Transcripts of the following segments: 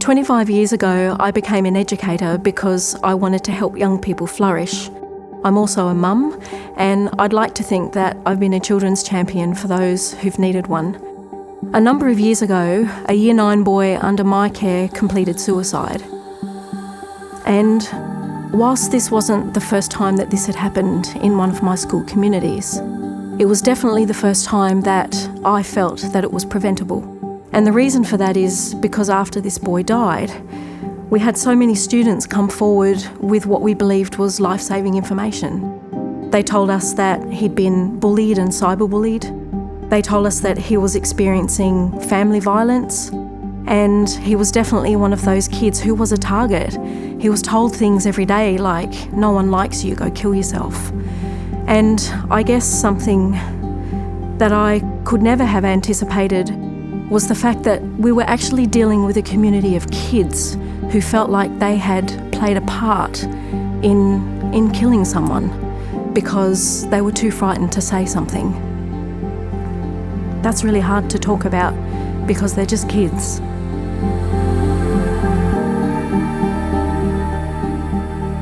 25 years ago, I became an educator because I wanted to help young people flourish. I'm also a mum, and I'd like to think that I've been a children's champion for those who've needed one. A number of years ago, a Year 9 boy under my care completed suicide. And whilst this wasn't the first time that this had happened in one of my school communities, it was definitely the first time that I felt that it was preventable. And the reason for that is because after this boy died, we had so many students come forward with what we believed was life-saving information. They told us that he'd been bullied and cyberbullied. They told us that he was experiencing family violence, and he was definitely one of those kids who was a target. He was told things every day like, "No one likes you, go kill yourself." And I guess something that I could never have anticipated was the fact that we were actually dealing with a community of kids who felt like they had played a part in killing someone because they were too frightened to say something. That's really hard to talk about because they're just kids.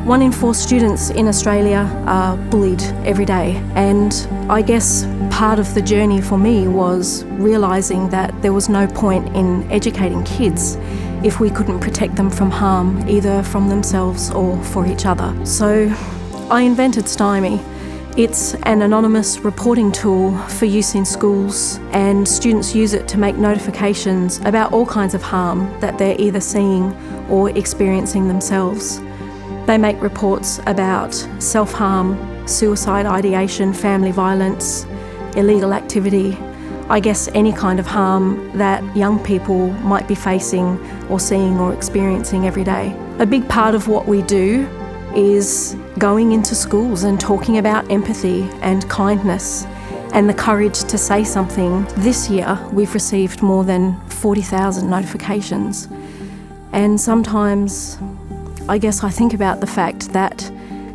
One in 4 students in Australia are bullied every day, and I guess part of the journey for me was realising that there was no point in educating kids if we couldn't protect them from harm, either from themselves or for each other. So I invented Stymie. It's an anonymous reporting tool for use in schools, and students use it to make notifications about all kinds of harm that they're either seeing or experiencing themselves. They make reports about self-harm, suicide ideation, family violence, illegal activity, I guess any kind of harm that young people might be facing or seeing or experiencing every day. A big part of what we do is going into schools and talking about empathy and kindness and the courage to say something. This year, we've received more than 40,000 notifications. And sometimes, I guess I think about the fact that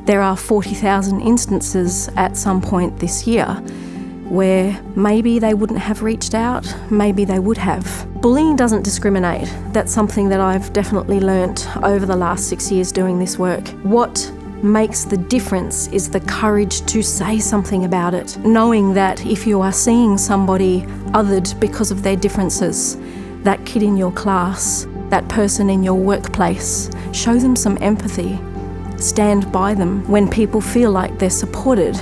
there are 40,000 instances at some point this year where maybe they wouldn't have reached out, maybe they would have. Bullying doesn't discriminate. That's something that I've definitely learnt over the last 6 years doing this work. What makes the difference is the courage to say something about it, knowing that if you are seeing somebody othered because of their differences, that kid in your class, that person in your workplace, show them some empathy. Stand by them. When people feel like they're supported,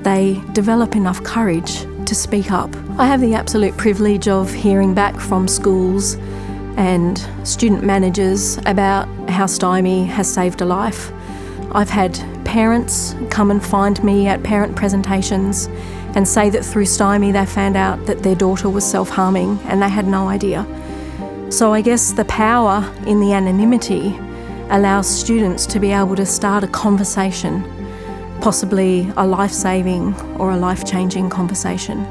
they develop enough courage to speak up. I have the absolute privilege of hearing back from schools and student managers about how Stymie has saved a life. I've had parents come and find me at parent presentations and say that through Stymie they found out that their daughter was self-harming and they had no idea. So I guess the power in the anonymity allows students to be able to start a conversation, possibly a life-saving or a life-changing conversation.